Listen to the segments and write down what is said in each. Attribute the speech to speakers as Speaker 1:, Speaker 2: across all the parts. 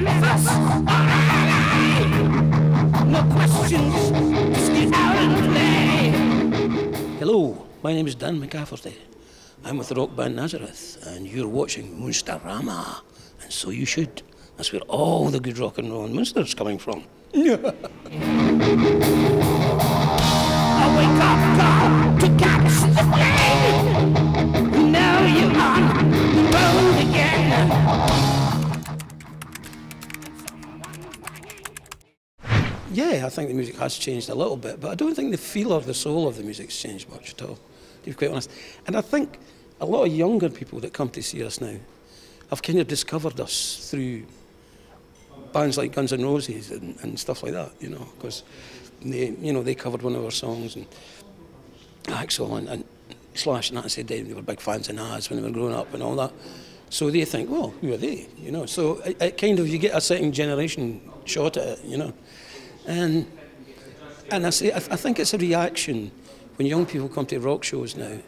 Speaker 1: breakfast already. No questions, just get out and play. Hello, my name is Dan McCafferty. I'm with the rock band Nazareth, and you're watching Münsterama, and so you should. That's where all the good rock and roll in Münster's coming from. I wake up, God, to catch the plane. Now you're on the road again. Yeah, I think the music has changed a little bit, but I don't think the feel or the soul of the music's changed much at all, to be quite honest. And I think a lot of younger people that come to see us now have kind of discovered us through bands like Guns N' Roses and stuff like that, you know, because they covered one of our songs, and Axl and Slash and that said they were big fans of Nas when they were growing up and all that. So they think, well, who are they, you know? So it kind of, you get a second generation shot at it, you know. And I think it's a reaction when young people come to rock shows now.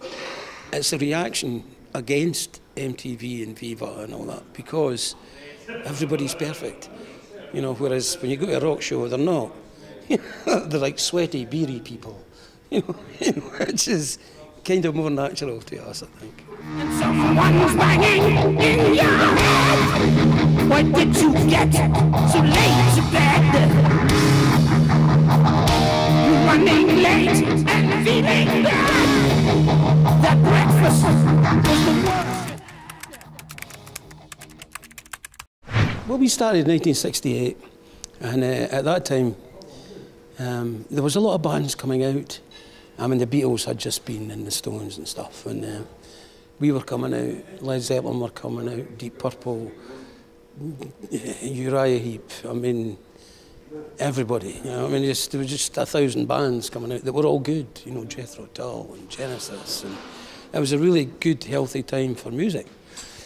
Speaker 1: It's a reaction against MTV and Viva and all that, because everybody's perfect, you know. Whereas when you go to a rock show, they're not. They're like sweaty, beery people, you know, which is kind of more natural to us, I think. And someone's banging in your head. Why did you get so late to bed? Running late and feeling bad. That breakfast was the worst. Well, we started in 1968, and at that time there was a lot of bands coming out. I mean, the Beatles had just been in the Stones and stuff, and we were coming out, Led Zeppelin were coming out, Deep Purple, Uriah Heep, I mean, everybody, you know, I mean, there was just 1,000 bands coming out that were all good, you know, Jethro Tull and Genesis, and it was a really good, healthy time for music,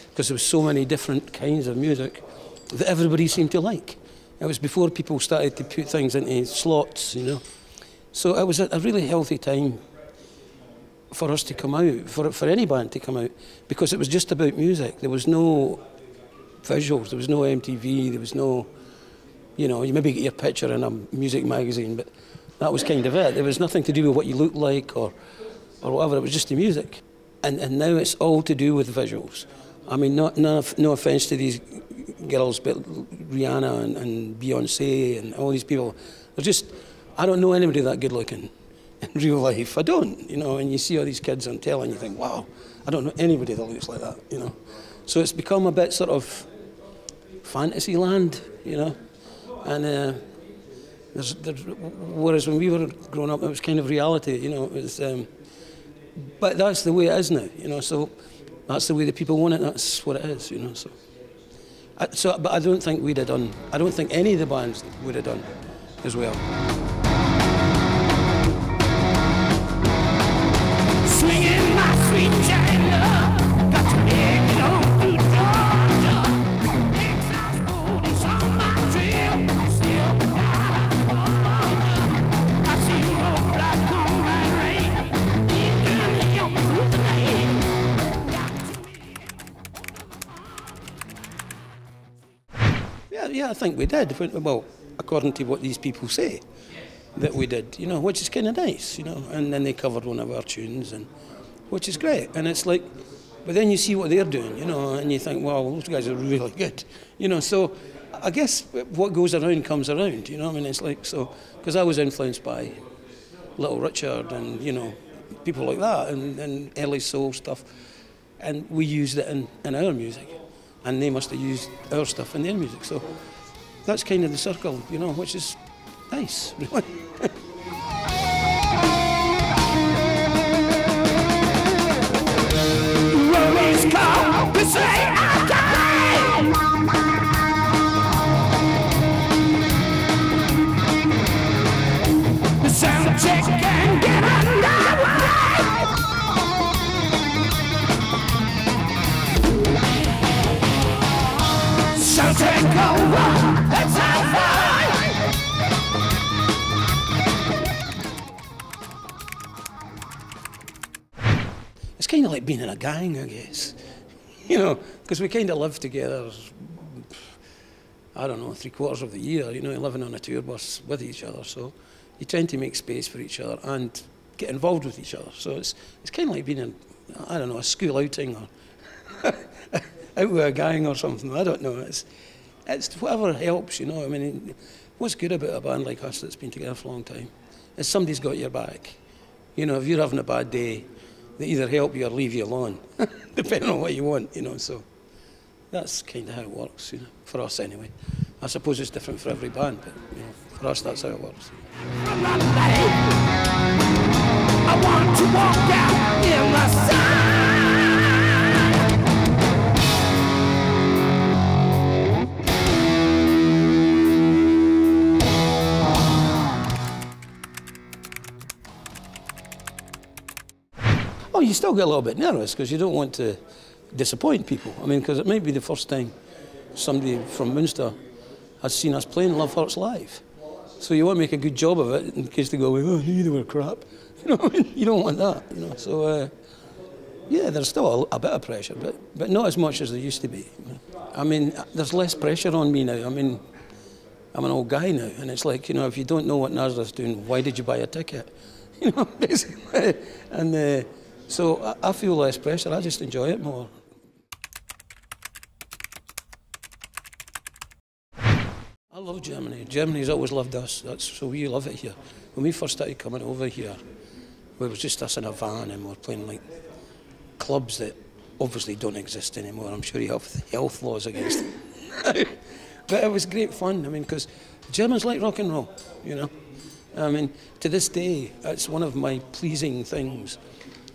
Speaker 1: because there was so many different kinds of music that everybody seemed to like. It was before people started to put things into slots, you know. So it was a really healthy time for us to come out, for any band to come out, because it was just about music. There was no visuals, there was no MTV, there was no, you know, you maybe get your picture in a music magazine, but that was kind of it. There was nothing to do with what you looked like or whatever, it was just the music. And now it's all to do with visuals. I mean, no offence to these girls, but Rihanna and Beyonce and all these people, they're just, I don't know anybody that good looking in real life. I don't, you know, and you see all these kids on telly and you think, wow, I don't know anybody that looks like that, you know. So it's become a bit sort of fantasy land, you know. And whereas when we were growing up, it was kind of reality, you know. It was, but that's the way it is now, you know. So that's the way the people want it. That's what it is, you know. So, but I don't think we'd have done. I don't think any of the bands would have done as well. Swinging my sweet China, got to make it on through Georgia. Exhaust booties on my trail, still I see roadblocks on my rain, even help through the night. Yeah, I think we did. Well, according to what these people say, that we did, you know, which is kind of nice, you know. And then they covered one of our tunes, and which is great. And it's like, but then you see what they're doing, you know, and you think, wow, those guys are really good, you know. So I guess what goes around comes around, you know. I mean, it's like, so, because I was influenced by Little Richard and, you know, people like that, and early soul stuff, and we used it in our music, and they must have used our stuff in their music. So that's kind of the circle, you know, which is nice, really. Rollies come to say okay. The sound check can get underway. So take over, let's have fun. It's kind of like being in a gang, I guess. You know, because we kind of live together. I don't know, 3/4 of the year, you know, living on a tour bus with each other. So you tend to make space for each other and get involved with each other. So it's kind of like being in, I don't know, a school outing or out with a gang or something. I don't know. It's whatever helps, you know. I mean, what's good about a band like us that's been together for a long time is somebody's got your back. You know, if you're having a bad day, they either help you or leave you alone, depending on what you want, you know. So that's kind of how it works, you know, for us anyway. I suppose it's different for every band, but you know, for us that's how it works.
Speaker 2: From Monday, I want to walk out in the sun.
Speaker 1: Oh, you still get a little bit nervous because you don't want to disappoint people. I mean, because it might be the first time somebody from Münster has seen us playing Love Hurts live. So you want to make a good job of it in case they go, oh, they were crap. You know, you don't want that, you know. So, yeah, there's still a bit of pressure, but not as much as there used to be. I mean, there's less pressure on me now. I mean, I'm an old guy now, and it's like, you know, if you don't know what Nazareth's doing, why did you buy a ticket? You know, basically. And so I feel less pressure. I just enjoy it more. I love Germany. Germany's always loved us. So we love it here. When we first started coming over here, it was just us in a van and we're playing like clubs that obviously don't exist anymore. I'm sure you have health laws against it. But it was great fun. I mean, because Germans like rock and roll, you know. I mean, to this day, it's one of my pleasing things.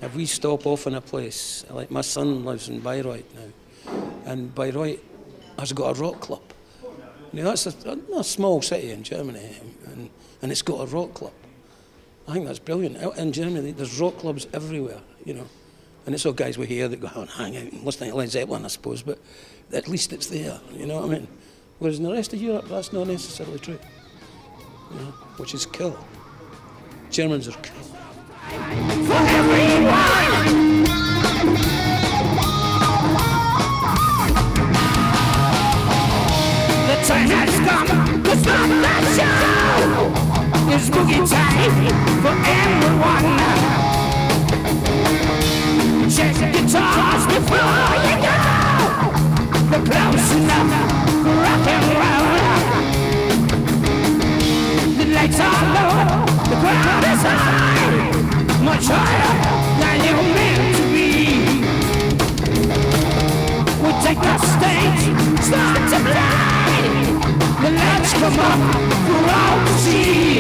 Speaker 1: If we stop off in a place, like my son lives in Bayreuth now, and Bayreuth has got a rock club. You know, that's a small city in Germany, and it's got a rock club. I think that's brilliant. Out in Germany, there's rock clubs everywhere, you know. And it's all guys with hair that go out and hang out and listen to Led Zeppelin, I suppose, but at least it's there, you know what I mean? Whereas in the rest of Europe, that's not necessarily true, you know, which is cool. Germans are cool.
Speaker 2: For everyone, the time has come to stop the show. It's boogie time for everyone. Check the guitars before you go. They're close enough for rock and roll. The lights are low, the crowd is high. Much higher than you're meant to be. We take the stage, start to play. The lights come up for all to see.